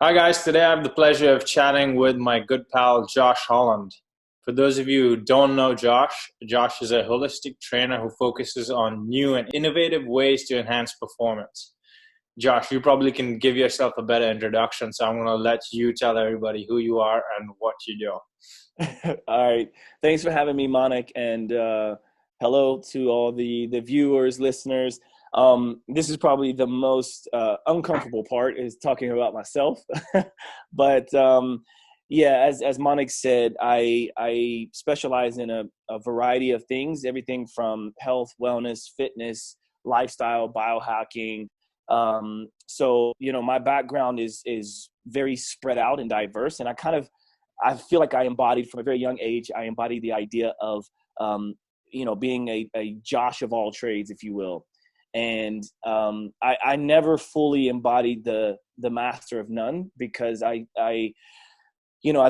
Hi, guys. Today I have the pleasure of chatting with my good pal, Josh Holland. For those of you who don't know Josh, Josh is a holistic trainer who focuses on new and innovative ways to enhance performance. Josh, you probably can give yourself a better introduction, so I'm going to let you tell everybody who you are and what you do. All right. Thanks for having me, Monik, and hello to all the viewers, listeners. This is probably the most uncomfortable part is talking about myself, but yeah, as Monik said, I specialize in a variety of things, everything from health, wellness, fitness, lifestyle, biohacking. So my background is very spread out and diverse, and I feel like I embodied from a very young age. I embodied the idea of, being a Josh of all trades, if you will. And I never fully embodied the master of none because I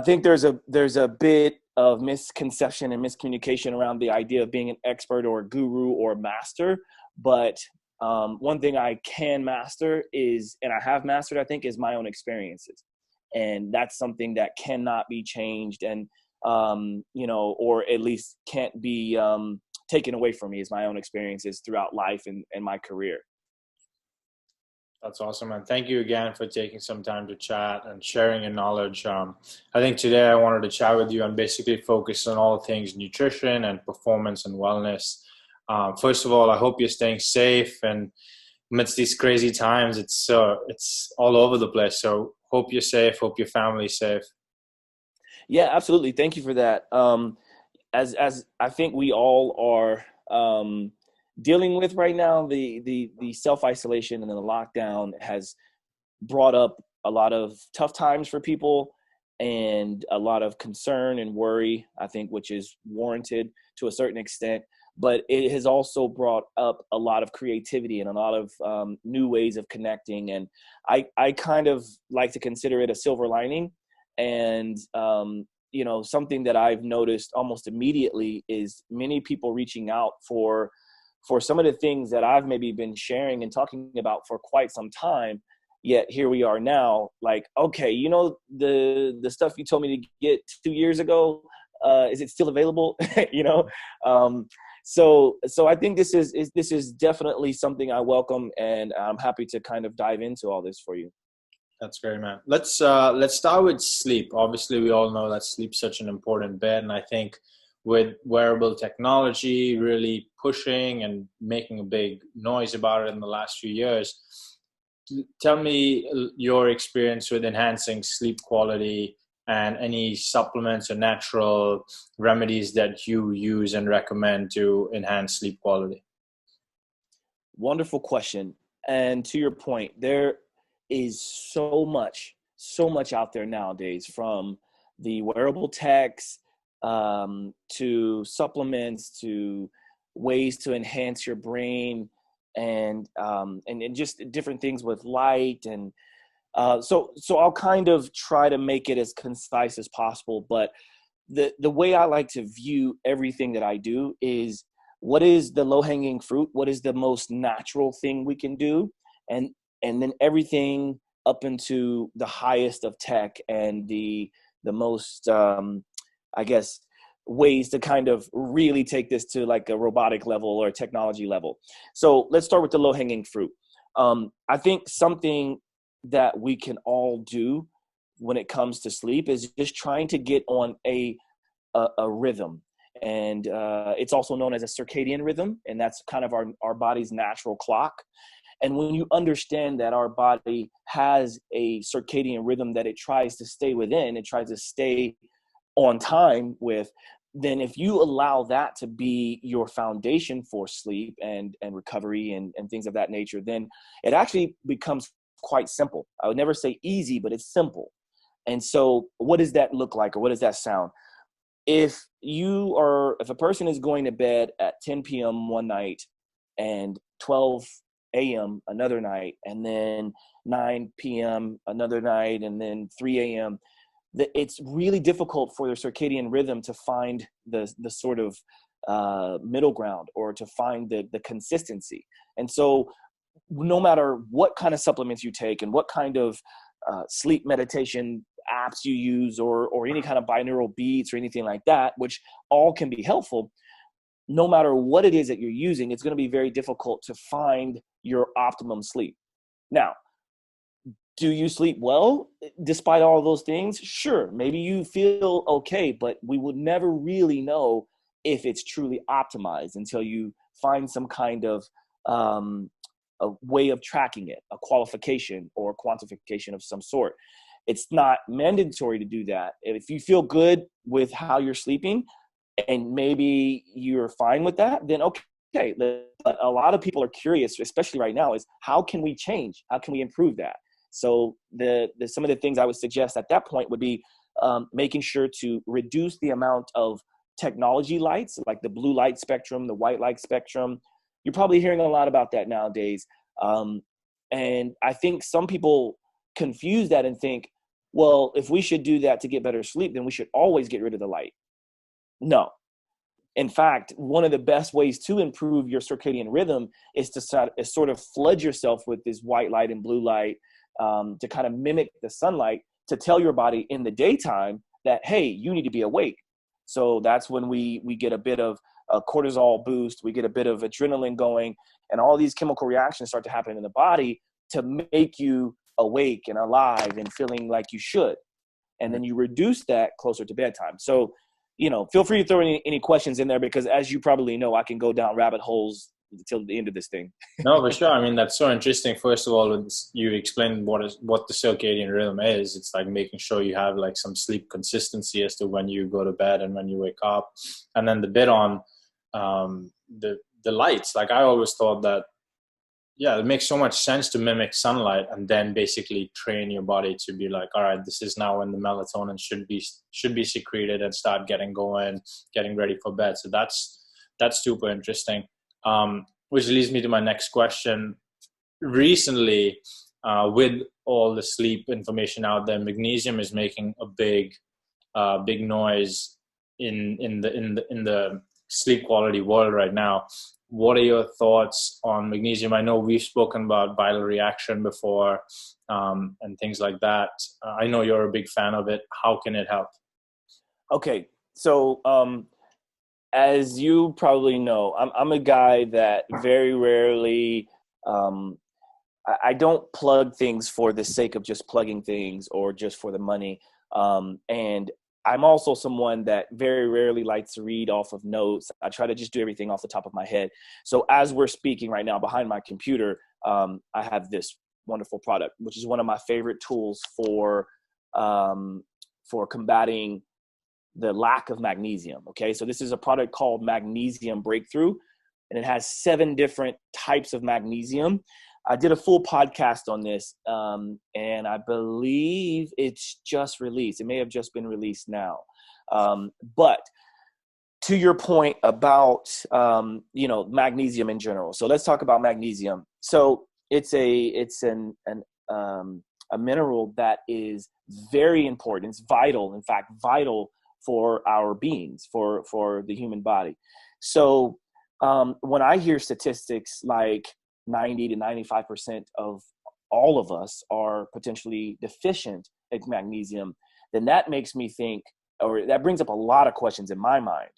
think there's a bit of misconception and miscommunication around the idea of being an expert or a guru or master. But one thing I can master is, and I have mastered, I think, is my own experiences, and that's something that cannot be changed, and or at least can't be taken away from me, is my own experiences throughout life and my career. That's awesome, man. Thank you again for taking some time to chat and sharing your knowledge. I think today I wanted to chat with you and basically focus on all things nutrition and performance and wellness. First of all, I hope you're staying safe, and amidst these crazy times, it's all over the place. So hope you're safe. Hope your family's safe. Yeah, absolutely. Thank you for that. As I think we all are dealing with right now, the self isolation and the lockdown has brought up a lot of tough times for people and a lot of concern and worry, I think, which is warranted to a certain extent. But it has also brought up a lot of creativity and a lot of new ways of connecting. And I kind of like to consider it a silver lining. And, something that I've noticed almost immediately is many people reaching out for some of the things that I've maybe been sharing and talking about for quite some time. Yet here we are now, like, okay, the stuff you told me to get 2 years ago, is it still available? you know, um, so I think this is definitely something I welcome, and I'm happy to kind of dive into all this for you. That's great, man. Let's start with sleep. Obviously, we all know that sleep's such an important bit, and I think with wearable technology really pushing and making a big noise about it in the last few years, tell me your experience with enhancing sleep quality and any supplements or natural remedies that you use and recommend to enhance sleep quality. Wonderful question. And to your point, there is so much out there nowadays, from the wearable techs to supplements to ways to enhance your brain, and just different things with light. And so I'll kind of try to make it as concise as possible. But the way I like to view everything that I do is, what is the low hanging fruit? What is the most natural thing we can do? And and then everything up into the highest of tech and the most I guess ways to kind of really take this to like a robotic level or a technology level. So let's start with the low hanging fruit. I think something that we can all do when it comes to sleep is just trying to get on a rhythm. And it's also known as a circadian rhythm, and that's kind of our body's natural clock. And when you understand that our body has a circadian rhythm that it tries to stay within, it tries to stay on time with, then if you allow that to be your foundation for sleep and recovery and things of that nature, then it actually becomes quite simple. I would never say easy, but it's simple. And so what does that look like, or what does that sound? If a person is going to bed at 10 p.m. one night and 12 a.m. another night, and then 9 p.m. another night, and then 3 a.m., it's really difficult for their circadian rhythm to find the sort of middle ground, or to find the consistency. And so no matter what kind of supplements you take and what kind of sleep meditation apps you use, or any kind of binaural beats or anything like that, which all can be helpful. No matter what it is that you're using, it's going to be very difficult to find your optimum sleep. Now, do you sleep well despite all of those things? Sure, maybe you feel okay, but we would never really know if it's truly optimized until you find some kind of a way of tracking it, a qualification or quantification of some sort. It's not mandatory to do that. If you feel good with how you're sleeping and maybe you're fine with that, then okay. But a lot of people are curious, especially right now, is how can we change? How can we improve that? So some of the things I would suggest at that point would be making sure to reduce the amount of technology lights, like the blue light spectrum, the white light spectrum. You're probably hearing a lot about that nowadays. And I think some people confuse that and think, well, if we should do that to get better sleep, then we should always get rid of the light. No. In fact, one of the best ways to improve your circadian rhythm is to sort of flood yourself with this white light and blue light, to kind of mimic the sunlight, to tell your body in the daytime that, hey, you need to be awake. So that's when we get a bit of a cortisol boost, we get a bit of adrenaline going, and all these chemical reactions start to happen in the body to make you awake and alive and feeling like you should. And then you reduce that closer to bedtime. So, feel free to throw any questions in there, because as you probably know, I can go down rabbit holes until the end of this thing. No, for sure. I mean, that's so interesting. First of all, you explained what the circadian rhythm is. It's like making sure you have like some sleep consistency as to when you go to bed and when you wake up. And then the bit on the lights. Like I always thought that, yeah, it makes so much sense to mimic sunlight and then basically train your body to be like, all right, this is now when the melatonin should be secreted and start getting going, getting ready for bed. So that's super interesting. Which leads me to my next question. Recently, with all the sleep information out there, magnesium is making a big noise in the sleep quality world right now. What are your thoughts on magnesium? I know we've spoken about viral reaction before, and things like that. I know you're a big fan of it. How can it help? Okay, so as you probably know, I'm a guy that very rarely, I don't plug things for the sake of just plugging things or just for the money. And I'm also someone that very rarely likes to read off of notes. I try to just do everything off the top of my head. So as we're speaking right now behind my computer, I have this wonderful product, which is one of my favorite tools for combating the lack of magnesium. Okay. So this is a product called Magnesium Breakthrough, and it has 7 different types of magnesium. I did a full podcast on this, and I believe it's just released. It may have just been released now. But to your point about, magnesium in general. So let's talk about magnesium. So it's a mineral that is very important. It's vital, in fact, vital for our beings, for the human body. So when I hear statistics like 90 to 95% of all of us are potentially deficient in magnesium, then that makes me think, or that brings up a lot of questions in my mind.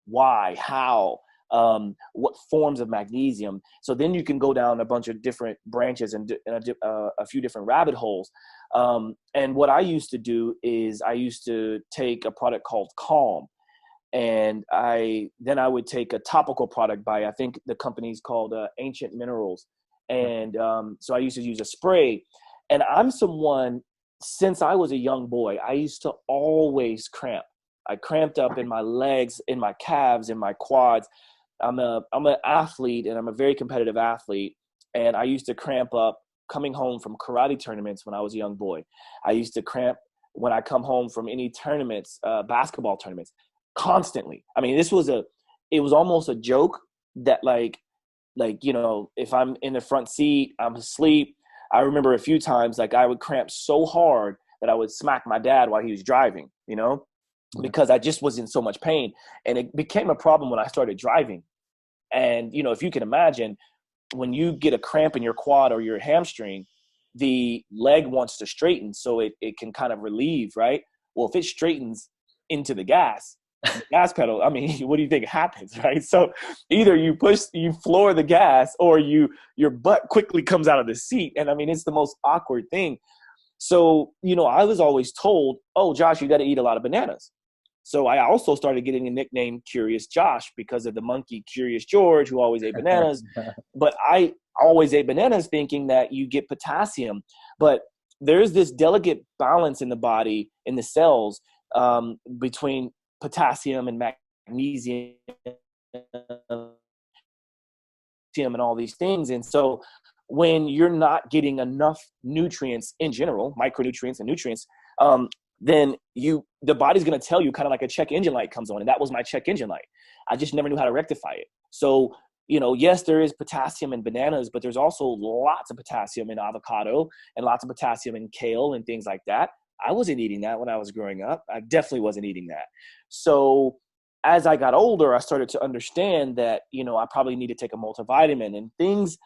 Why? How? What forms of magnesium? So then you can go down a bunch of different branches and a few different rabbit holes. And what I used to do is I used to take a product called NuCalm, and I would take a topical product by, I think the company's called Ancient Minerals. And so I used to use a spray. And I'm someone, since I was a young boy, I used to always cramp. I cramped up in my legs, in my calves, in my quads. I'm an athlete, and I'm a very competitive athlete. And I used to cramp up coming home from karate tournaments when I was a young boy. I used to cramp when I come home from any tournaments, basketball tournaments. Constantly. I mean, it was almost a joke that like, if I'm in the front seat, I'm asleep. I remember a few times, like I would cramp so hard that I would smack my dad while he was driving, because I just was in so much pain. And it became a problem when I started driving. And, if you can imagine, when you get a cramp in your quad or your hamstring, the leg wants to straighten so it can kind of relieve, right? Well, if it straightens into the gas pedal, I mean, what do you think happens, right? So either you floor the gas, or your butt quickly comes out of the seat. And I mean, it's the most awkward thing. So, I was always told, oh, Josh, you got to eat a lot of bananas. So I also started getting a nickname Curious Josh because of the monkey Curious George, who always ate bananas. But I always ate bananas thinking that you get potassium. But there's this delicate balance in the body, in the cells, between potassium and magnesium and all these things. And so when you're not getting enough nutrients in general, micronutrients and nutrients, then the body's going to tell you, kind of like a check engine light comes on. And that was my check engine light. I just never knew how to rectify it. So, yes, there is potassium in bananas, but there's also lots of potassium in avocado and lots of potassium in kale and things like that. I wasn't eating that when I was growing up. I definitely wasn't eating that. So as I got older, I started to understand that, I probably need to take a multivitamin, and things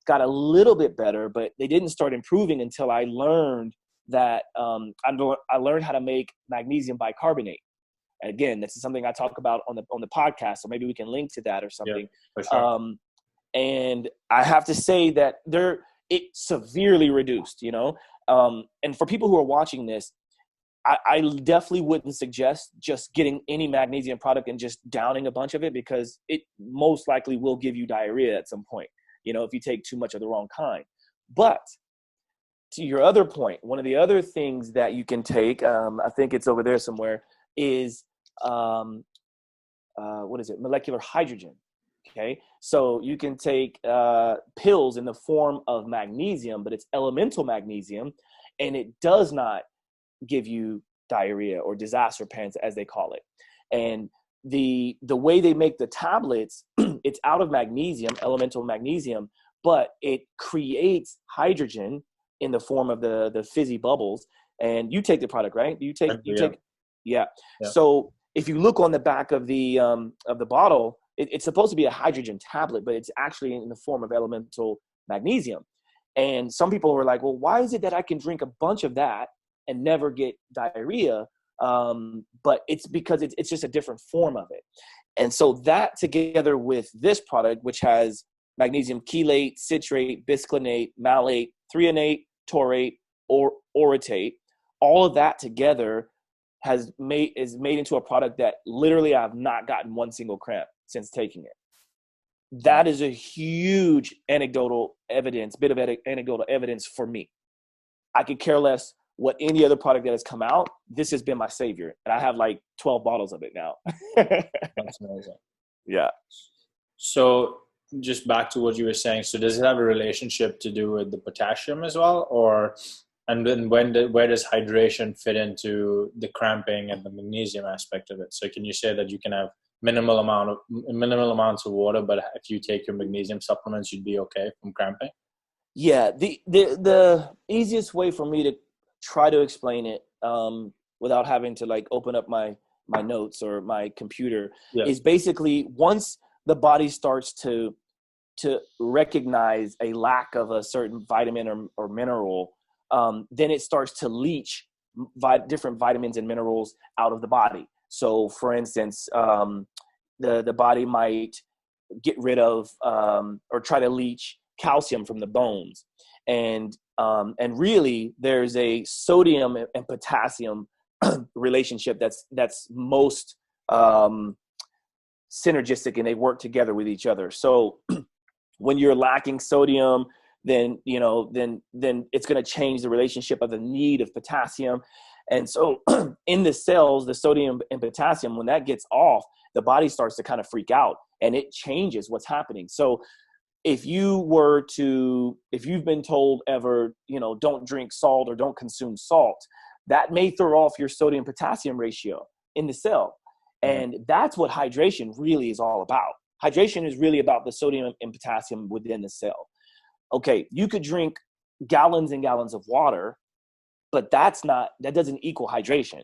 got a little bit better, but they didn't start improving until I learned that I learned how to make magnesium bicarbonate. And again, this is something I talk about on the podcast, so maybe we can link to that or something. Yeah, for sure. And I have to say that it severely reduced, and for people who are watching this, I definitely wouldn't suggest just getting any magnesium product and just downing a bunch of it, because it most likely will give you diarrhea at some point, if you take too much of the wrong kind. But to your other point, one of the other things that you can take, I think it's over there somewhere, is what is it? Molecular hydrogen. Okay. So you can take pills in the form of magnesium, but it's elemental magnesium, and it does not give you diarrhea or disaster pants, as they call it. And the way they make the tablets, it's out of magnesium, elemental magnesium, but it creates hydrogen in the form of the fizzy bubbles. And you take the product, right? Yeah. So if you look on the back of the bottle, it's supposed to be a hydrogen tablet, but it's actually in the form of elemental magnesium. And some people were like, well, why is it that I can drink a bunch of that and never get diarrhea? But it's because it's just a different form of it. And so that, together with this product, which has magnesium chelate, citrate, bisglycinate, malate, threonate, taurate, or orotate, all of that together is made into a product that literally I've not gotten one single cramp since taking it. That is a huge anecdotal evidence for me. I could care less what any other product that has come out. This has been my savior, and I have like 12 bottles of it now. That's amazing. Yeah. So just back to what you were saying. So does it have a relationship to do with the potassium as well, and then where does hydration fit into the cramping and the magnesium aspect of it? So can you say that you can have minimal amounts of water, but if you take your magnesium supplements, you'd be okay from cramping? Yeah. The easiest way for me to try to explain it, without having to like open up my notes or my computer, is basically once the body starts to recognize a lack of a certain vitamin or mineral, then it starts to leach different vitamins and minerals out of the body. So for instance, the body might get rid of or try to leach calcium from the bones. And really there's a sodium and potassium relationship that's most synergistic, and they work together with each other. So when you're lacking sodium, then it's going to change the relationship of the need of potassium. And so in the cells, the sodium and potassium, when that gets off, the body starts to kind of freak out, and it changes what's happening. So if you've been told ever, don't drink salt or don't consume salt, that may throw off your sodium potassium ratio in the cell. And that's what hydration really is all about. Hydration is really about the sodium and potassium within the cell. Okay, you could drink gallons and gallons of water, but that doesn't equal hydration.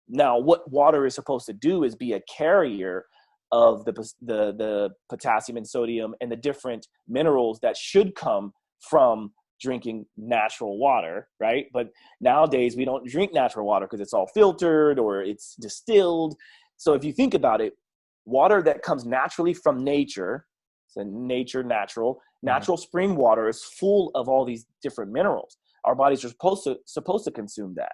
Now, what water is supposed to do is be a carrier of the potassium and sodium and the different minerals that should come from drinking natural water, right? But nowadays we don't drink natural water because it's all filtered or it's distilled. So if you think about it, water that comes naturally from nature, so natural spring water is full of all these different minerals. Our bodies are supposed to consume that.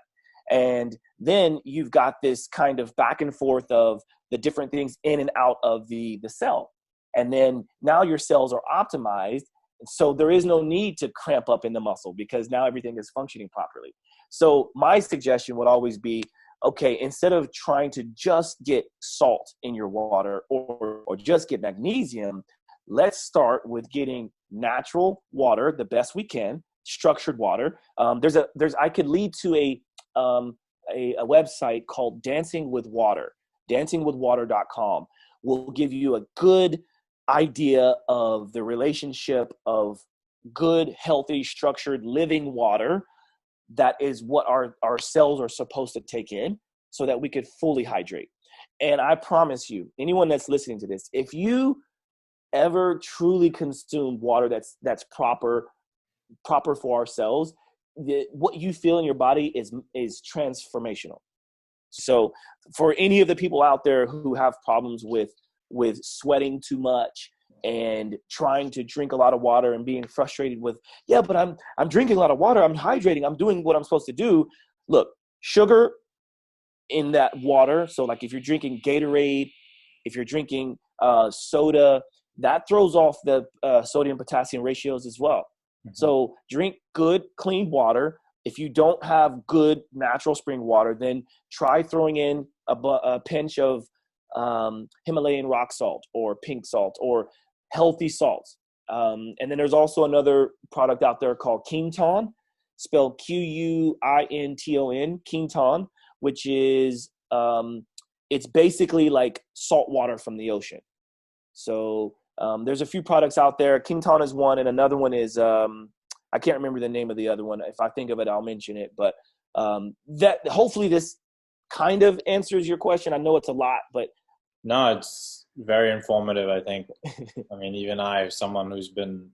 And then you've got this kind of back and forth of the different things in and out of the cell. And then now your cells are optimized. So there is no need to cramp up in the muscle because now everything is functioning properly. So my suggestion would always be, okay, instead of trying to just get salt in your water or just get magnesium, let's start with getting natural water the best we can, structured water. I could lead to a website called Dancing with Water. Dancingwithwater.com will give you a good idea of the relationship of good, healthy, structured living water. That is what our cells are supposed to take in so that we could fully hydrate. And I promise you, anyone that's listening to this, if you ever truly consume water that's proper for our cells, what you feel in your body is transformational. So for any of the people out there who have problems with sweating too much and trying to drink a lot of water and being frustrated with, but I'm drinking a lot of water, I'm hydrating, I'm doing what I'm supposed to do. Look, sugar in that water. So like if you're drinking Gatorade, if you're drinking soda, that throws off the sodium potassium ratios as well. Mm-hmm. So drink good, clean water. If you don't have good natural spring water, then try throwing in a pinch of Himalayan rock salt or pink salt or healthy salts. And then there's also another product out there called Quinton, spelled Quinton, Quinton, which is it's basically like salt water from the ocean. So there's a few products out there. Quinton is one, and another one is I can't remember the name of the other one. If I think of it, I'll mention it. But that hopefully this kind of answers your question. I know it's a lot, but no, it's very informative, I think. I mean, even I, someone who's been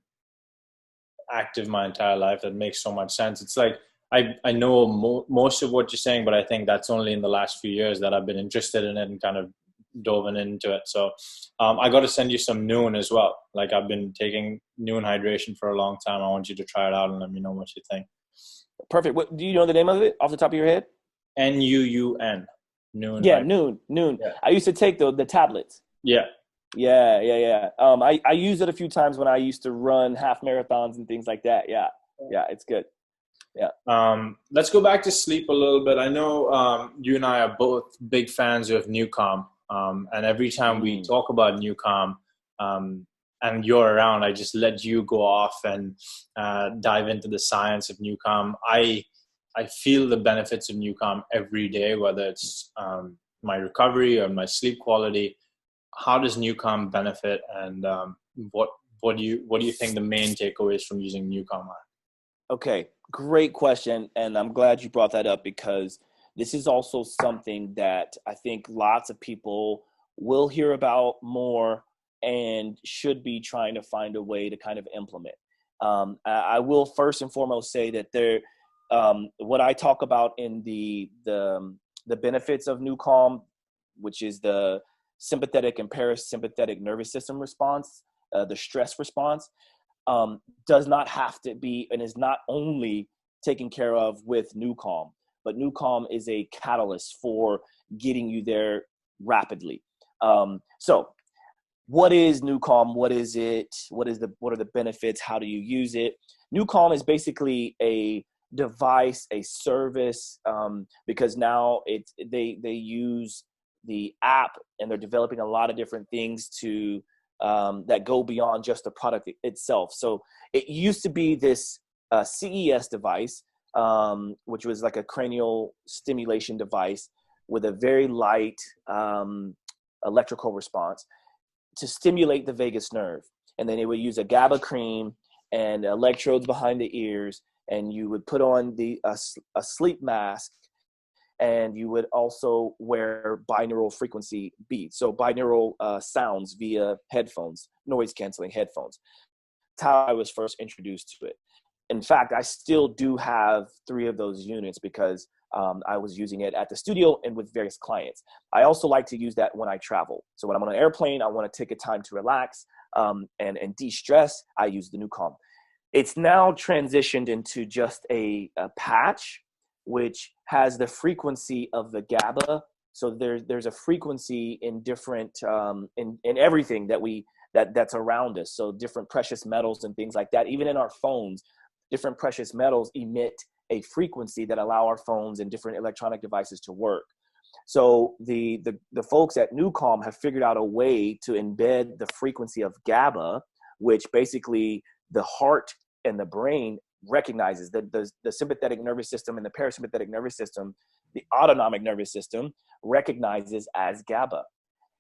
active my entire life, that makes so much sense. It's like I know most of what you're saying, but I think that's only in the last few years that I've been interested in it and kind of dove into it. So I got to send you some Noon as well. Like I've been taking Noon hydration for a long time. I want you to try it out and let me know what you think. Perfect. What, do you know the name of it off the top of your head? NuUN. Noon. Yeah, Noon. Yeah. I used to take the tablets. Yeah. Yeah. I used it a few times when I used to run half marathons and things like that. Yeah, it's good. Yeah. Let's go back to sleep a little bit. I know you and I are both big fans of NuCalm. And every time we talk about NuCalm and you're around, I just let you go off and dive into the science of NuCalm. I feel the benefits of NuCalm every day, whether it's my recovery or my sleep quality. How does NuCalm benefit, and what do you think the main takeaways from using NuCalm are? Okay, great question, and I'm glad you brought that up because this is also something that I think lots of people will hear about more and should be trying to find a way to kind of implement. I will first and foremost say that what I talk about in the benefits of NuCalm, which is the sympathetic and parasympathetic nervous system response, the stress response, does not have to be and is not only taken care of with NuCalm, but NuCalm is a catalyst for getting you there rapidly. So what is NuCalm? What is it? What are the benefits? How do you use it? NuCalm is basically a device, a service, because now they use the app and they're developing a lot of different things to that go beyond just the product itself. So it used to be this CES device, which was like a cranial stimulation device with a very light electrical response to stimulate the vagus nerve. And then it would use a GABA cream and electrodes behind the ears, and you would put on a sleep mask, and you would also wear binaural frequency beats. So binaural sounds via headphones, noise canceling headphones. That's how I was first introduced to it. In fact, I still do have 3 of those units because I was using it at the studio and with various clients. I also like to use that when I travel. So when I'm on an airplane, I want to take a time to relax and de-stress. I use the NuCalm. It's now transitioned into just a patch, which has the frequency of the GABA. So there's a frequency in different in everything that's around us. So different precious metals and things like that. Even in our phones, different precious metals emit a frequency that allow our phones and different electronic devices to work. So the folks at NuCalm have figured out a way to embed the frequency of GABA, which basically the heart and the brain recognizes. The sympathetic nervous system and the parasympathetic nervous system, the autonomic nervous system, recognizes as GABA.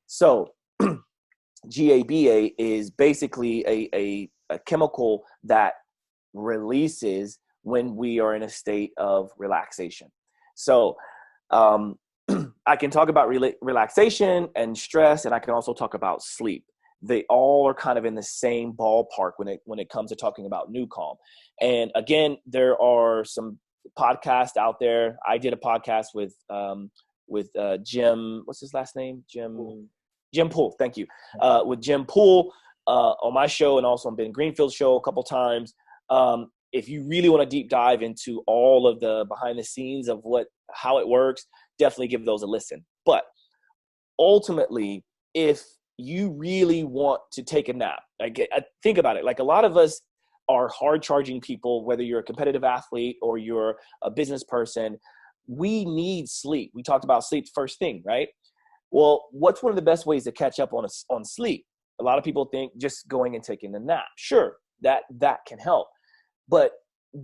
So GABA is basically a chemical that releases when we are in a state of relaxation. So I can talk about relaxation and stress, and I can also talk about sleep. They all are kind of in the same ballpark when it comes to talking about NuCalm. And again, there are some podcasts out there. I did a podcast with Jim. What's his last name? Jim Poole. Thank you. With Jim Poole on my show, and also on Ben Greenfield's show a couple times. If you really want to deep dive into all of the behind the scenes of how it works, definitely give those a listen. But ultimately, if you really want to take a nap, think about it. Like, a lot of us are hard charging people, whether you're a competitive athlete or you're a business person. We need sleep. We talked about sleep first thing, right? Well, what's one of the best ways to catch up on sleep? A lot of people think just going and taking a nap. Sure, that can help. But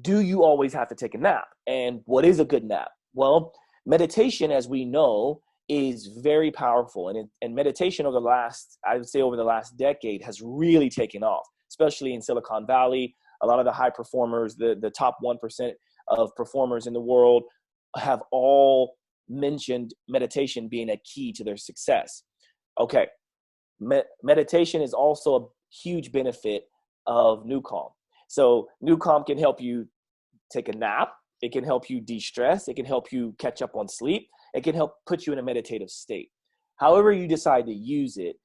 do you always have to take a nap? And what is a good nap? Well, meditation, as we know, is very powerful. And meditation over the last decade has really taken off, especially in Silicon Valley. A lot of the high performers, the top 1% of performers in the world, have all mentioned meditation being a key to their success. Okay. Meditation is also a huge benefit of NuCalm. So NuCalm can help you take a nap. It can help you de-stress. It can help you catch up on sleep. It can help put you in a meditative state. However you decide to use it,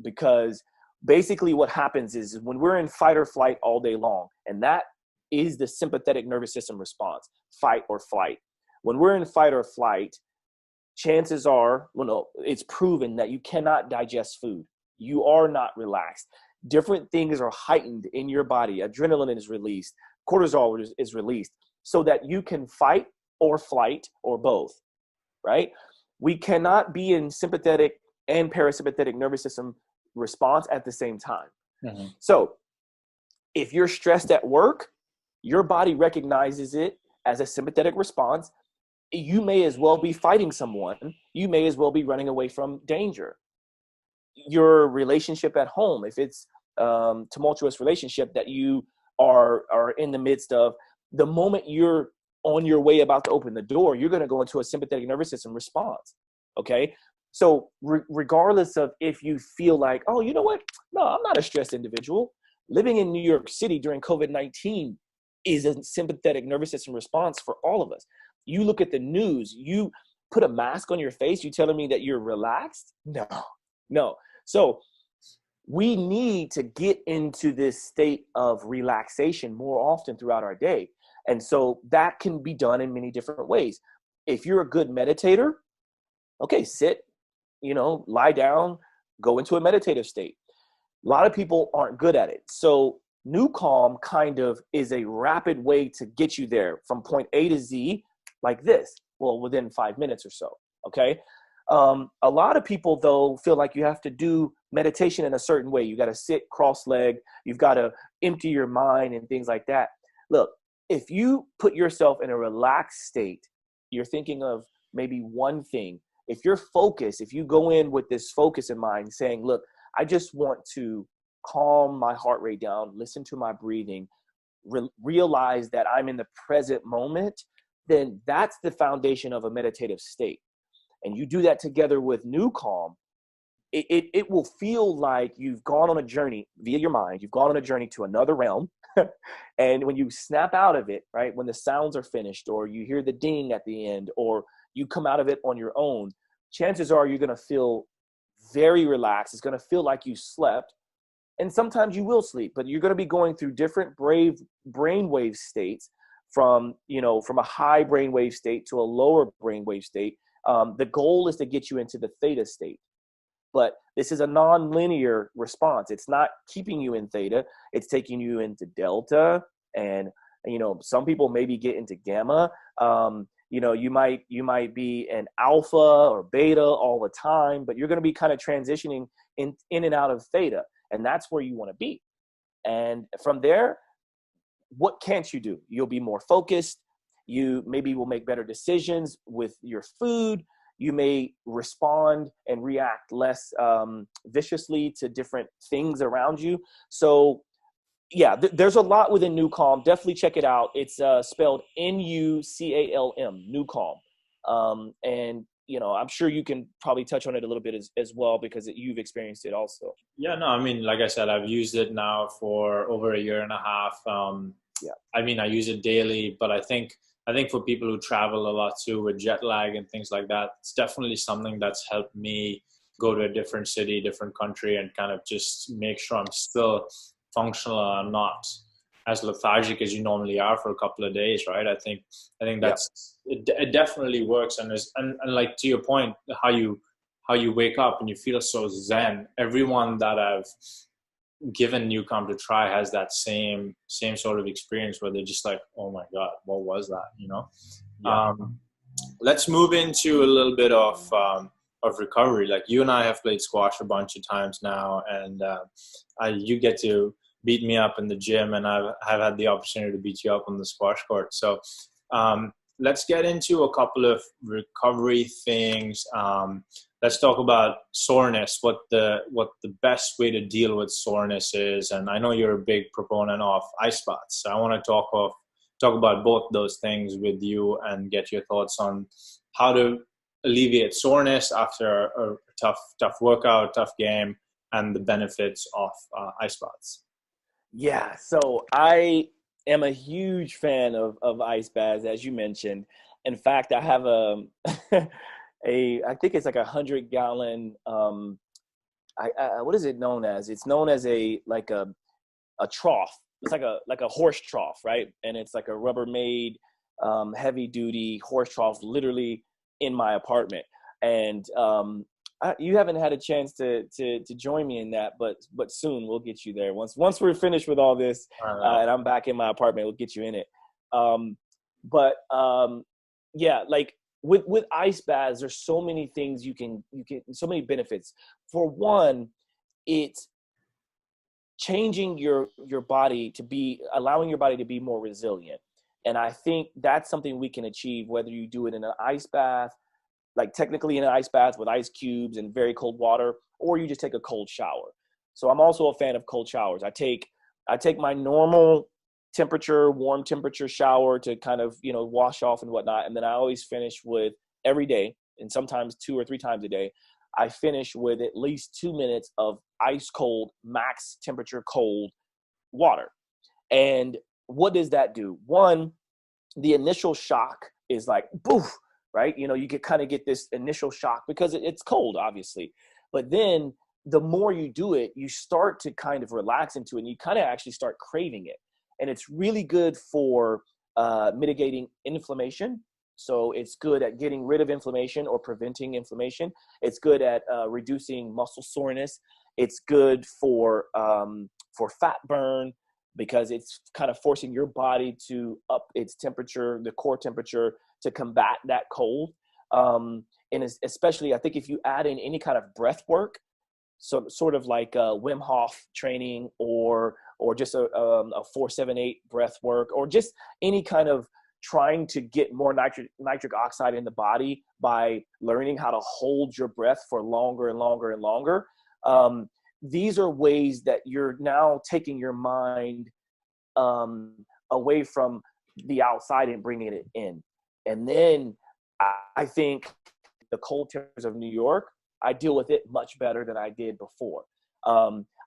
because basically what happens is when we're in fight or flight all day long, and that is the sympathetic nervous system response, fight or flight. When we're in fight or flight, chances are, it's proven that you cannot digest food. You are not relaxed. Different things are heightened in your body. Adrenaline is released. Cortisol is released so that you can fight or flight or both, right? We cannot be in sympathetic and parasympathetic nervous system response at the same time. Mm-hmm. So if you're stressed at work, your body recognizes it as a sympathetic response. You may as well be fighting someone. You may as well be running away from danger. Your relationship at home, if it's tumultuous relationship that you are in the midst of, the moment you're on your way about to open the door, you're going to go into a sympathetic nervous system response. Okay. So regardless of if you feel like, oh, you know what? No, I'm not a stressed individual. Living in New York City during COVID-19 is a sympathetic nervous system response for all of us. You look at the news, you put a mask on your face, you telling me that you're relaxed? No. So we need to get into this state of relaxation more often throughout our day. And so that can be done in many different ways. If you're a good meditator, okay, sit, lie down, go into a meditative state. A lot of people aren't good at it. So NuCalm kind of is a rapid way to get you there from point A to Z like this, within 5 minutes or so, okay? A lot of people, though, feel like you have to do meditation in a certain way. You got to sit cross-legged. You've got to empty your mind and things like that. Look, if you put yourself in a relaxed state, you're thinking of maybe one thing. If you're focused, if you go in with this focus in mind saying, look, I just want to calm my heart rate down, listen to my breathing, realize that I'm in the present moment, then that's the foundation of a meditative state. And you do that together with NuCalm, it will feel like you've gone on a journey via your mind. You've gone on a journey to another realm. And when you snap out of it, right, when the sounds are finished, or you hear the ding at the end, or you come out of it on your own, chances are you're going to feel very relaxed. It's going to feel like you slept. And sometimes you will sleep, but you're going to be going through different brainwave states, from a high brainwave state to a lower brainwave state. The goal is to get you into the theta state. But this is a non-linear response. It's not keeping you in theta. It's taking you into delta. And, some people maybe get into gamma. You might be an alpha or beta all the time, but you're going to be kind of transitioning in and out of theta. And that's where you want to be. And from there, what can't you do? You'll be more focused. You maybe will make better decisions with your food. You may respond and react less viciously to different things around you. So yeah, there's a lot within NuCalm. Definitely check it out. It's spelled NuCalm, NuCalm. And, I'm sure you can probably touch on it a little bit as well, because you've experienced it also. Yeah, no, I mean, like I said, I've used it now for over a year and a half. Yeah. I mean, I use it daily, but I think for people who travel a lot too with jet lag and things like that, it's definitely something that's helped me go to a different city, different country, and kind of just make sure I'm still functional and not as lethargic as you normally are for a couple of days, right? I think that's it definitely works, and like to your point, how you wake up and you feel so zen. Everyone that I've given NuCalm to try has that same sort of experience where they're just like, oh my God, what was that? Yeah. Let's move into a little bit of recovery. Like, you and I have played squash a bunch of times now, and you get to beat me up in the gym, and I've had the opportunity to beat you up on the squash court. So let's get into a couple of recovery things. Let's talk about soreness, what the best way to deal with soreness is. And I know you're a big proponent of ice baths. So I want to talk about both those things with you and get your thoughts on how to alleviate soreness after a tough workout, tough game, and the benefits of ice baths. Yeah. So I am a huge fan of ice baths, as you mentioned. In fact, I have I think it's like 100-gallon. What is it known as? It's known as a trough. It's like a horse trough, right? And it's like a Rubbermaid, heavy duty horse trough, literally in my apartment. And you haven't had a chance to join me in that, but soon we'll get you there. Once we're finished with all this, and I'm back in my apartment, we'll get you in it. Yeah, like with ice baths, there's so many things you can so many benefits. For one, it's changing your body allowing your body to be more resilient. And I think that's something we can achieve, whether you do it in an ice bath, like technically in an ice bath with ice cubes and very cold water, or you just take a cold shower. So I'm also a fan of cold showers. I take my normal temperature, warm temperature shower to kind of, wash off and whatnot. And then I always finish with, every day, and sometimes 2 or 3 times a day, I finish with at least 2 minutes of ice cold, max temperature cold water. And what does that do? One, the initial shock is like, boof, right? You get this initial shock because it's cold, obviously. But then the more you do it, you start to kind of relax into it, and you kind of actually start craving it. And it's really good for mitigating inflammation. So it's good at getting rid of inflammation or preventing inflammation. It's good at reducing muscle soreness. It's good for fat burn, because it's kind of forcing your body to up its temperature, the core temperature, to combat that cold. And especially, I think if you add in any kind of breath work, so sort of like Wim Hof training, or just a 4-7-8 breath work, or just any kind of trying to get more nitric oxide in the body by learning how to hold your breath for longer and longer and longer. These are ways that you're now taking your mind away from the outside and bringing it in. And then I think the cold temperatures of New York I deal with it much better than I did before.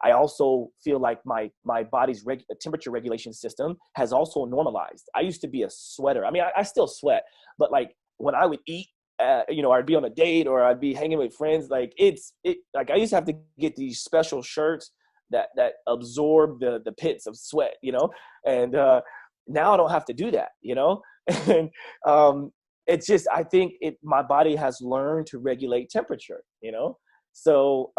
I also feel like my body's temperature regulation system has also normalized. I used to be a sweater. I mean, I still sweat, but like when I would eat, I'd be on a date or I'd be hanging with friends. Like like I used to have to get these special shirts that absorb the pits of sweat, and now I don't have to do that, and it's just, I think my body has learned to regulate temperature, so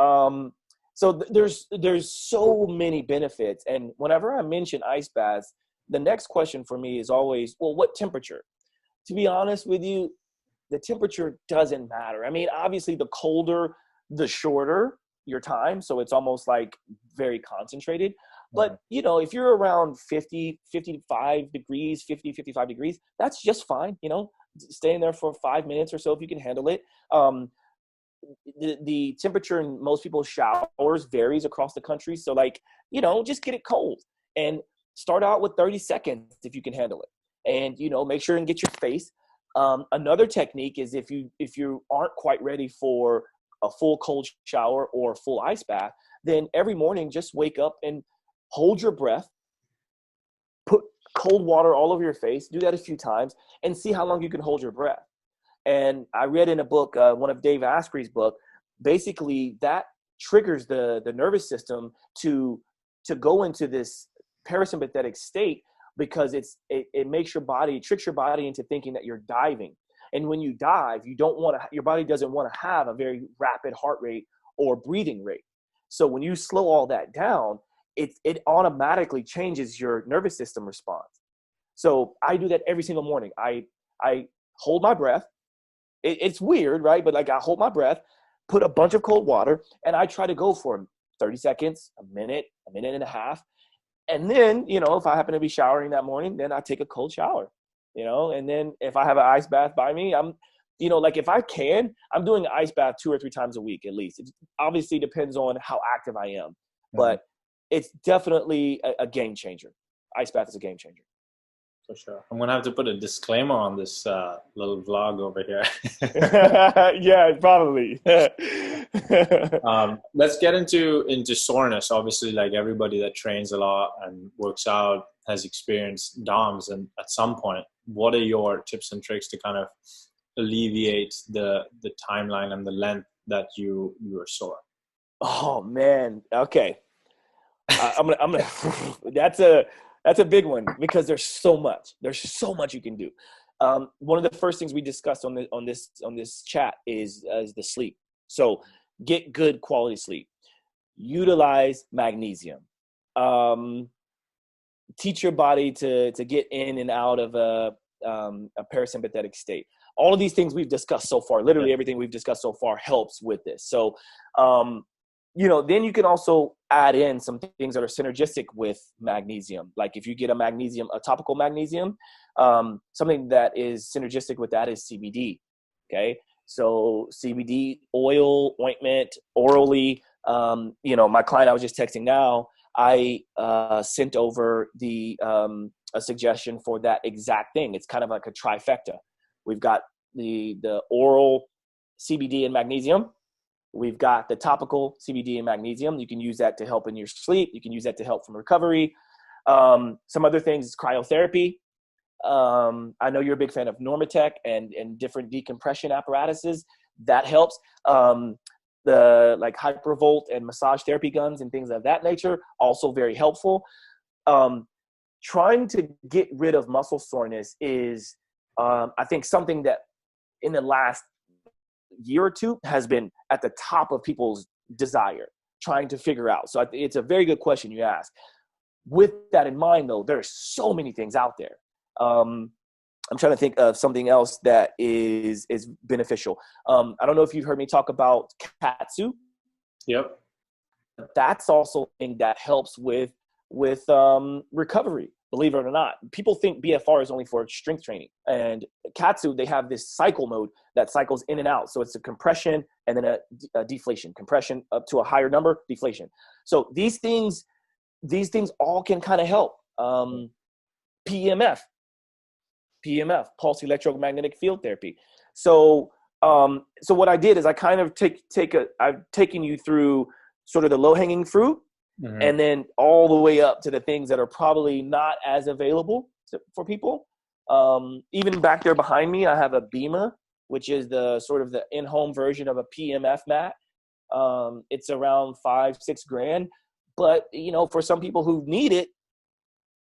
there's so many benefits. And whenever I mention ice baths, the next question for me is always, well, what temperature? To be honest with you, the temperature doesn't matter. I mean, obviously the colder, the shorter your time. So it's almost like very concentrated. But, if you're around 50, 55 degrees, 50, 55 degrees, that's just fine. Staying there for 5 minutes or so if you can handle it. The temperature in most people's showers varies across the country. So just get it cold and start out with 30 seconds if you can handle it. And, make sure and get your face. Another technique is if you aren't quite ready for a full cold shower or full ice bath, then every morning just wake up and hold your breath, put cold water all over your face, do that a few times, and see how long you can hold your breath. And I read in a book, one of Dave Asprey's book, basically that triggers the nervous system to go into this parasympathetic state, because it makes tricks your body into thinking that you're diving. And when you dive, your body doesn't want to have a very rapid heart rate or breathing rate. So when you slow all that down, it automatically changes your nervous system response. So I do that every single morning. I hold my breath. It's weird, right? But I hold my breath, put a bunch of cold water, and I try to go for 30 seconds, a minute and a half. And then, if I happen to be showering that morning, then I take a cold shower, and then if I have an ice bath by me, if I can, I'm doing an ice bath 2 or 3 times a week at least. It obviously depends on how active I am, but it's definitely a game changer. Ice bath is a game changer. For sure. I'm going to have to put a disclaimer on this little vlog over here. Yeah, probably. Let's get into soreness. Obviously, like everybody that trains a lot and works out has experienced DOMS. And at some point, what are your tips and tricks to kind of alleviate the timeline and the length that you are sore? Oh, man. Okay. I'm gonna that's a big one, because there's so much you can do. One of the first things we discussed on this chat is the sleep. So get good quality sleep. Utilize magnesium. Teach your body to get in and out of a parasympathetic state. All of these things we've discussed so far, literally everything we've discussed so far helps with this. So, then you can also add in some things that are synergistic with magnesium. Like if you get a topical magnesium, something that is synergistic with that is CBD. Okay. So CBD oil, ointment, orally, my client I was just texting now, I sent over a suggestion for that exact thing. It's kind of like a trifecta. We've got the oral CBD and magnesium. We've got the topical CBD and magnesium. You can use that to help in your sleep. You can use that to help from recovery. Some other things is cryotherapy. I know you're a big fan of Normatec and different decompression apparatuses. That helps. The hypervolt and massage therapy guns and things of that nature, also very helpful. Trying to get rid of muscle soreness is, I think, something that in the last year or two has been at the top of people's desire, trying to figure out. So it's a very good question you ask. With that in mind, though, there are so many things out there. I'm trying to think of something else that is beneficial. I don't know if you've heard me talk about katsu. Yep. That's also a thing that helps with recovery. Believe it or not, people think BFR is only for strength training, and katsu, they have this cycle mode that cycles in and out. So it's a compression and then a deflation, compression up to a higher number, deflation. So these things all can kind of help. PEMF, pulse electromagnetic field therapy. So So what I did is I kind of I've taken you through sort of the low hanging fruit, and then all the way up to the things that are probably not as available for people. Even back there behind me, I have a Beamer, which is the sort of the in-home version of a PMF mat. It's around $5-6 grand, but for some people who need it,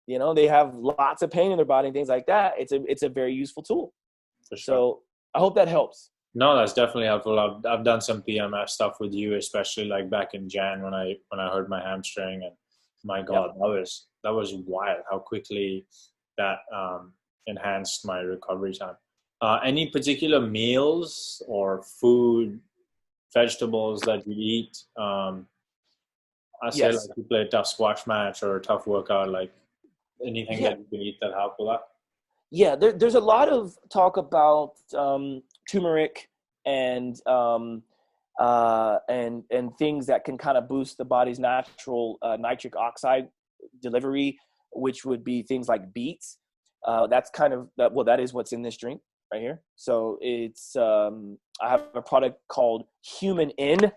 they have lots of pain in their body and things like that. It's a very useful tool. For sure. So I hope that helps. No, that's definitely helpful. I've done some PMF stuff with you, especially like back in Jan when I hurt my hamstring, and my God, that was wild how quickly that enhanced my recovery time. Any particular meals or food, vegetables that you eat? I say like you play a tough squash match or a tough workout, like anything that you can eat that help with that? Yeah, there's a lot of talk about turmeric and things that can kind of boost the body's natural nitric oxide delivery, which would be things like beets. That's kind of that is what's in this drink right here. So it's I have a product called Human In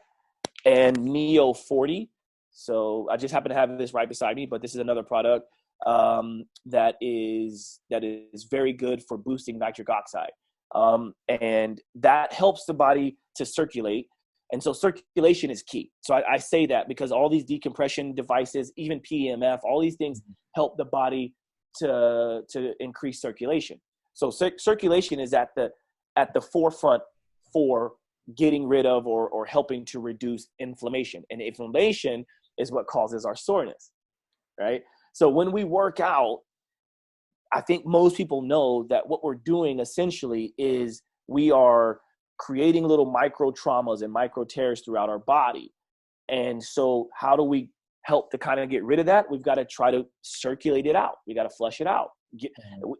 and Neo 40. So I just happen to have this right beside me, but this is another product that is very good for boosting nitric oxide. And that helps the body to circulate. And so circulation is key. So I say that because all these decompression devices, even PEMF, all these things help the body to increase circulation. So circulation is at the forefront for getting rid of or helping to reduce inflammation. And inflammation is what causes our soreness, right? So when we work out, I think most people know that what we're doing essentially is we are creating little micro traumas and micro tears throughout our body. And so how do we help to kind of get rid of that? We've got to try to circulate it out. We got to flush it out.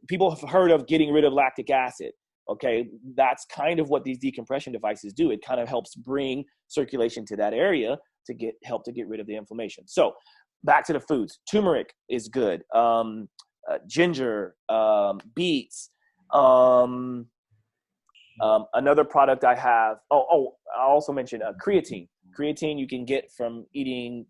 People have heard of getting rid of lactic acid. Okay, that's kind of what these decompression devices do. It kind of helps bring circulation to that area to help to get rid of the inflammation. So back to the foods. Turmeric is good. Ginger, beets. Another product I have. I also mentioned creatine. Creatine you can get from eating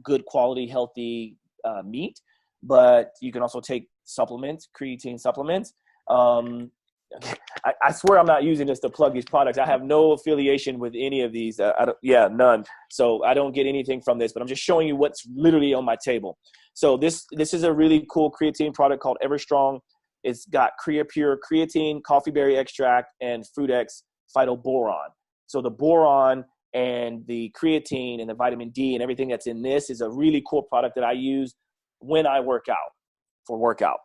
good quality, healthy meat, but you can also take supplements, creatine supplements. I swear I'm not using this to plug these products. I have no affiliation with any of these. None. So I don't get anything from this, but I'm just showing you what's literally on my table. So this is a really cool creatine product called Everstrong. It's got Creapure creatine, coffee berry extract, and Fruit-X phytoboron. So the boron and the creatine and the vitamin D and everything that's in this is a really cool product that I use when I work out, for workout.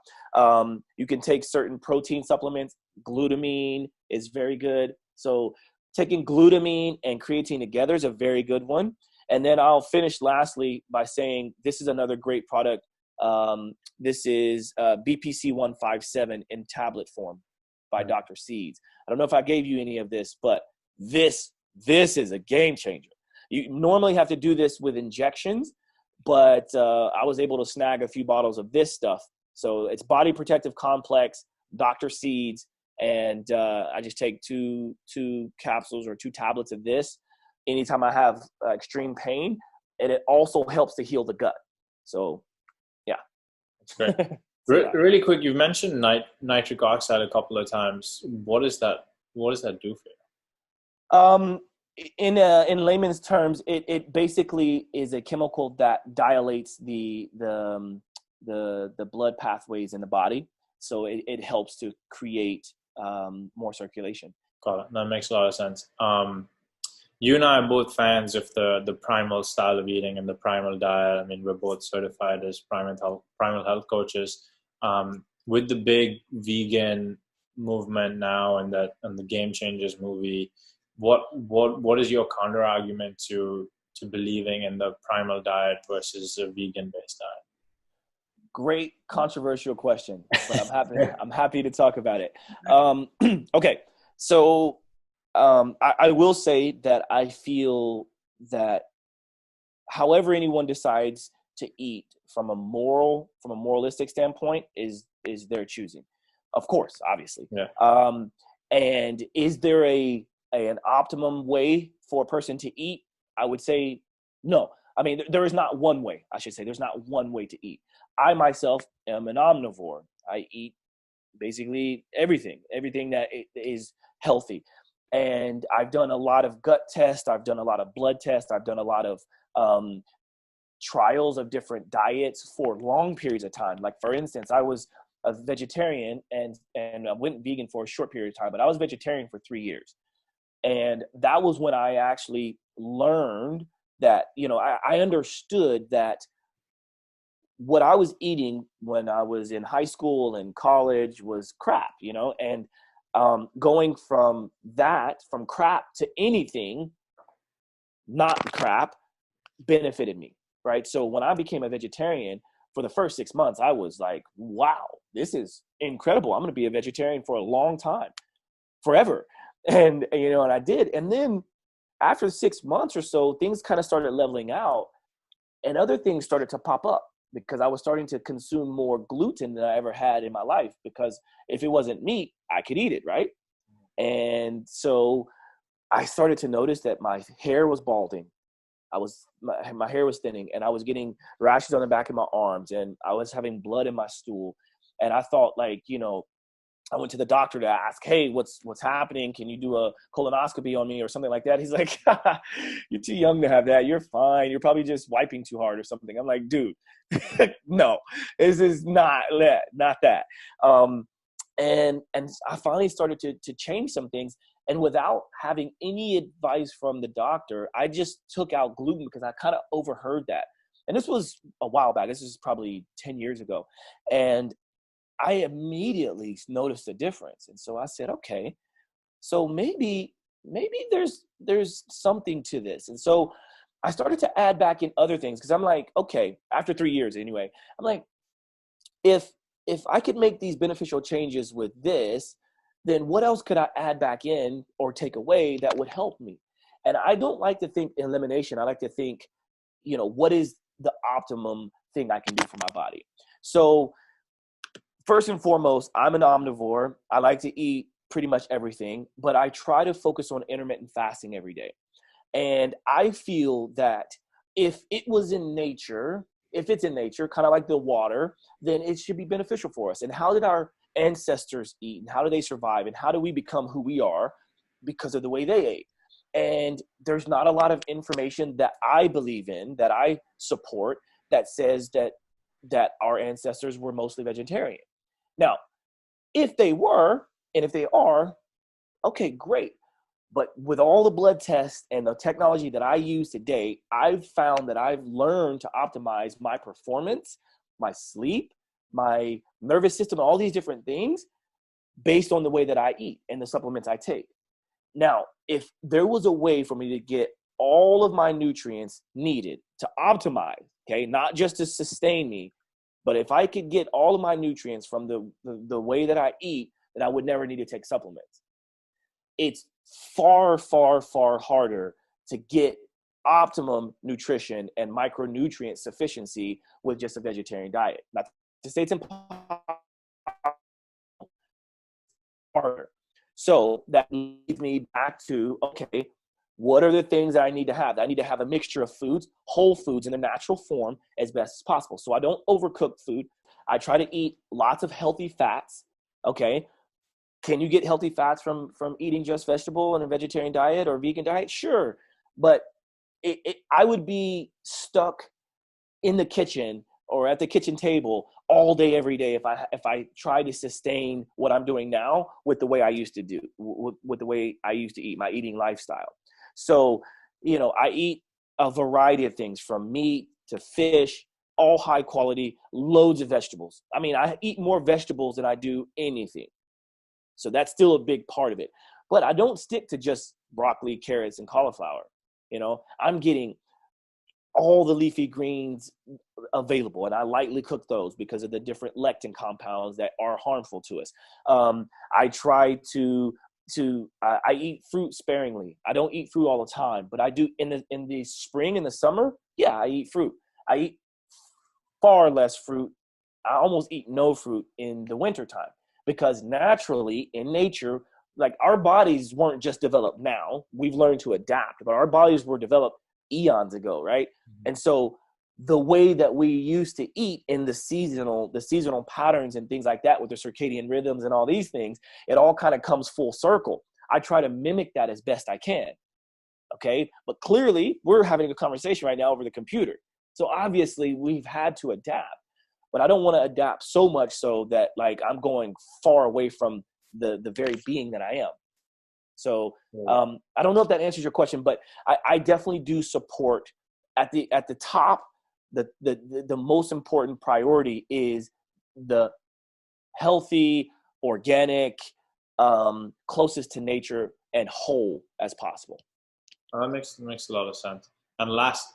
You can take certain protein supplements. Glutamine is very good. So taking glutamine and creatine together is a very good one. And then I'll finish lastly by saying this is another great product. This is BPC 157 in tablet form by Dr. Seeds. I don't know if I gave you any of this, but this is a game changer. You normally have to do this with injections, but I was able to snag a few bottles of this stuff. So it's Body Protective Complex, Dr. Seeds, and I just take two capsules or 2 tablets of this anytime I have extreme pain, and it also helps to heal the gut. So, yeah. That's great. Really quick, you've mentioned nitric oxide a couple of times. What does that do for you? In layman's terms, it basically is a chemical that dilates the blood pathways in the body. So it helps to create more circulation. Got it. That makes a lot of sense. You and I are both fans of the primal style of eating and the primal diet. I mean, we're both certified as primal health coaches. With the big vegan movement now and the Game Changers movie, what is your counter argument to believing in the primal diet versus a vegan-based diet? Great controversial question, but I'm happy to talk about it. Okay, so I will say that I feel that however anyone decides to eat from a moralistic standpoint is their choosing, of course, obviously. Yeah. And is there a an optimum way for a person to eat? I would say no. I mean, there is not one way, I should say. There's not one way to eat. I myself am an omnivore. I eat basically everything that is healthy. And I've done a lot of gut tests. I've done a lot of blood tests. I've done a lot of trials of different diets for long periods of time. Like, for instance, I was a vegetarian and I went vegan for a short period of time, but I was vegetarian for 3 years. And that was when I actually learned that, I understood that what I was eating when I was in high school and college was crap, and going from crap to anything not crap benefited me, right? So when I became a vegetarian, for the first 6 months, I was like, wow, this is incredible. I'm going to be a vegetarian for a long time, forever. And I did. And then after 6 months or so, things kind of started leveling out and other things started to pop up, because I was starting to consume more gluten than I ever had in my life, because if it wasn't meat, I could eat it, right? And so I started to notice that my hair was balding. My hair was thinning, and I was getting rashes on the back of my arms, and I was having blood in my stool. And I thought, I went to the doctor to ask, hey, what's happening? Can you do a colonoscopy on me or something like that? He's like, you're too young to have that. You're fine. You're probably just wiping too hard or something. I'm like, dude, no, this is not that. And I finally started to change some things. And without having any advice from the doctor, I just took out gluten because I kind of overheard that. And this was a while back. This is probably 10 years ago. And I immediately noticed a difference. And so I said, okay, so maybe there's something to this. And so I started to add back in other things, because I'm like, okay, after 3 years anyway, I'm like, if I could make these beneficial changes with this, then what else could I add back in or take away that would help me? And I don't like to think elimination. I like to think, what is the optimum thing I can do for my body? So first and foremost, I'm an omnivore. I like to eat pretty much everything, but I try to focus on intermittent fasting every day. And I feel that if it's in nature, kind of like the water, then it should be beneficial for us. And how did our ancestors eat, and how do they survive, and how do we become who we are? Because of the way they ate. And there's not a lot of information that I believe in, that I support, that says that our ancestors were mostly vegetarian. Now, if they were, and if they are, okay, great. But with all the blood tests and the technology that I use today, I've found that I've learned to optimize my performance, my sleep, my nervous system, all these different things based on the way that I eat and the supplements I take. Now, if there was a way for me to get all of my nutrients needed to optimize, okay, not just to sustain me, but if I could get all of my nutrients from the way that I eat, then I would never need to take supplements. It's far, far, far harder to get optimum nutrition and micronutrient sufficiency with just a vegetarian diet. Not to say it's impossible. Harder. So that leads me back to, okay, what are the things that I need to have? I need to have a mixture of foods, whole foods in their natural form as best as possible. So I don't overcook food. I try to eat lots of healthy fats. Okay. Can you get healthy fats from eating just vegetable and a vegetarian diet or vegan diet? Sure. But I would be stuck in the kitchen or at the kitchen table all day, every day, if I try to sustain what I'm doing now with the way I used to do, with the way I used to eat, my eating lifestyle. So, I eat a variety of things, from meat to fish, all high quality, loads of vegetables. I mean, I eat more vegetables than I do anything. So that's still a big part of it. But I don't stick to just broccoli, carrots, and cauliflower. I'm getting all the leafy greens available, and I lightly cook those because of the different lectin compounds that are harmful to us. I try to I eat fruit sparingly. I don't eat fruit all the time, but I do in the spring and the summer. Yeah, I eat fruit. I eat far less fruit. I almost eat no fruit in the wintertime, because naturally in nature, like our bodies weren't just developed now. We've learned to adapt, but our bodies were developed eons ago, right? And so the way that we used to eat in the seasonal patterns and things like that with the circadian rhythms and all these things, it all kind of comes full circle. I try to mimic that as best I can. Okay. But clearly we're having a conversation right now over the computer. So obviously we've had to adapt, but I don't want to adapt so much so that like I'm going far away from the very being that I am. So I don't know if that answers your question, but I definitely do support at the top. The most important priority is the healthy, organic, closest to nature and whole as possible. That makes a lot of sense. And last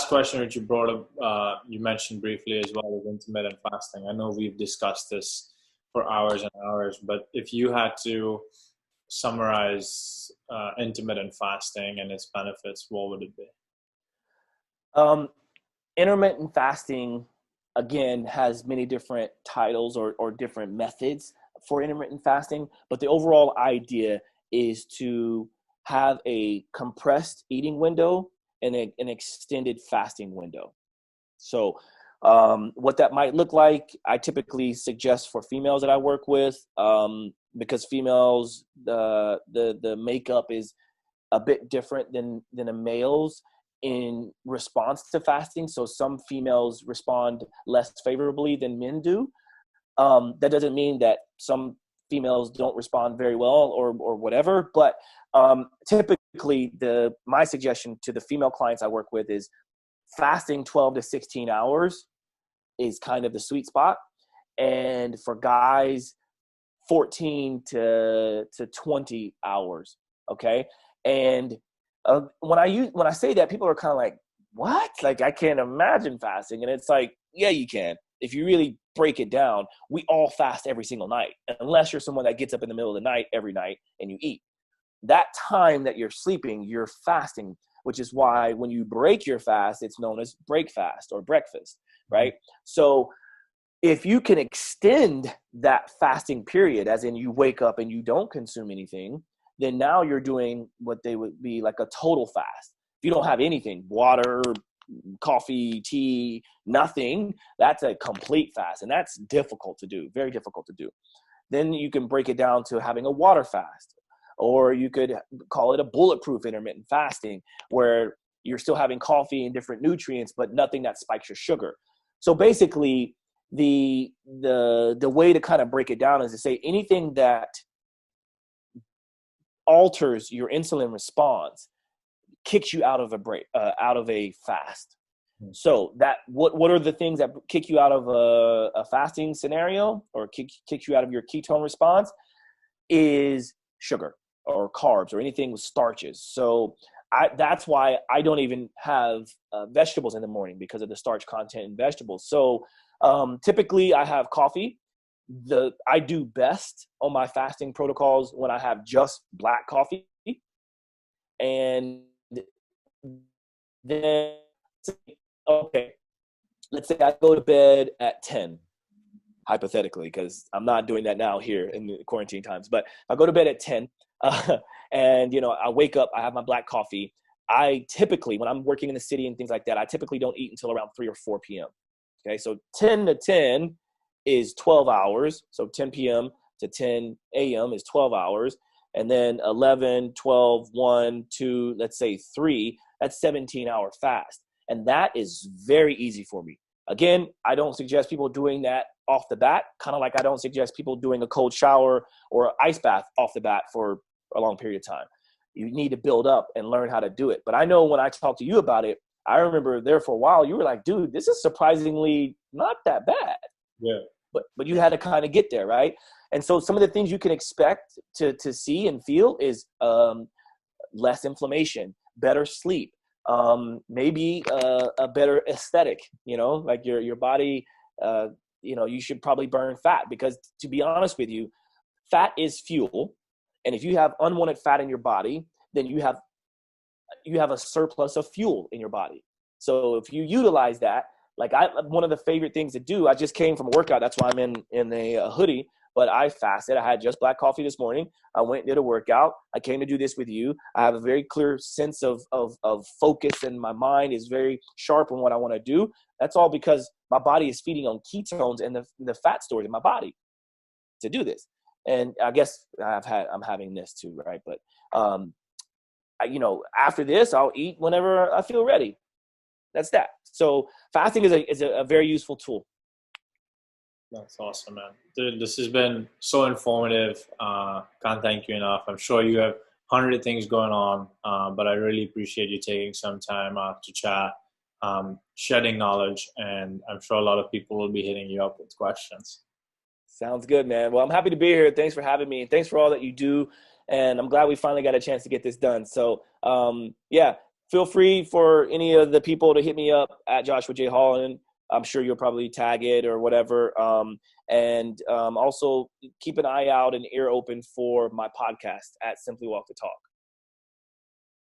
question, which you brought up, you mentioned briefly as well, is intermittent fasting. I know we've discussed this for hours and hours, but if you had to summarize intermittent fasting and its benefits, what would it be? Intermittent fasting, again, has many different titles or different methods for intermittent fasting, but the overall idea is to have a compressed eating window and an extended fasting window. So what that might look like, I typically suggest for females that I work with, because females, the makeup is a bit different than a male's in response to fasting. So some females respond less favorably than men do. That doesn't mean that some females don't respond very well or whatever, but typically my suggestion to the female clients I work with is fasting 12 to 16 hours is kind of the sweet spot. And for guys, 14 to 20 hours. Okay. And when I say that, people are kind of like, what? Like, I can't imagine fasting. And it's like, yeah, you can. If you really break it down, we all fast every single night, unless you're someone that gets up in the middle of the night every night and you eat. That time that you're sleeping, you're fasting, which is why when you break your fast, it's known as break fast or breakfast, right? So if you can extend that fasting period, as in you wake up and you don't consume anything, then now you're doing what they would be like a total fast. If you don't have anything, water, coffee, tea, nothing, that's a complete fast. And that's difficult to do, very difficult to do. Then you can break it down to having a water fast, or you could call it a bulletproof intermittent fasting, where you're still having coffee and different nutrients, but nothing that spikes your sugar. So basically, the way to kind of break it down is to say anything that alters your insulin response kicks you out of a fast. So that what are the things that kick you out of a fasting scenario or kick you out of your ketone response is sugar or carbs or anything with starches. So that's why I don't even have vegetables in the morning, because of the starch content in vegetables. So typically I have coffee. I do best on my fasting protocols when I have just black coffee. And then, okay, let's say I go to bed at 10, hypothetically, because I'm not doing that now here in the quarantine times, but I go to bed at 10 and, I wake up, I have my black coffee. I typically, when I'm working in the city and things like that, I typically don't eat until around 3 or 4 p.m. Okay, so 10 to 10 is 12 hours. So 10 p.m. to 10 a.m. is 12 hours. And then 11, 12, 1, 2, let's say 3, that's 17-hour fast. And that is very easy for me. Again, I don't suggest people doing that off the bat, kind of like I don't suggest people doing a cold shower or ice bath off the bat for a long period of time. You need to build up and learn how to do it. But I know when I talked to you about it, I remember there for a while, you were like, dude, this is surprisingly not that bad. Yeah. But you had to kind of get there, right? And so some of the things you can expect to see and feel is less inflammation, better sleep, maybe a better aesthetic, like your body, you should probably burn fat, because to be honest with you, fat is fuel. And if you have unwanted fat in your body, then you have a surplus of fuel in your body. So if you utilize that, like one of the favorite things to do, I just came from a workout. That's why I'm in a hoodie. but I fasted. I had just black coffee this morning. I went and did a workout. I came to do this with you. I have a very clear sense of focus, and my mind is very sharp on what I want to do. That's all because my body is feeding on ketones and the fat stored in my body to do this. And I guess I'm having this too, right? But after this, I'll eat whenever I feel ready. That's that. So fasting is a very useful tool. That's awesome, man. Dude, this has been so informative. Can't thank you enough. I'm sure you have 100 things going on, but I really appreciate you taking some time to chat, shedding knowledge, and I'm sure a lot of people will be hitting you up with questions. Sounds good, man. Well, I'm happy to be here. Thanks for having me, and thanks for all that you do. And I'm glad we finally got a chance to get this done. So, feel free for any of the people to hit me up at Joshua J. Holland. I'm sure you'll probably tag it or whatever. Also keep an eye out and ear open for my podcast at Simply Walk the Talk.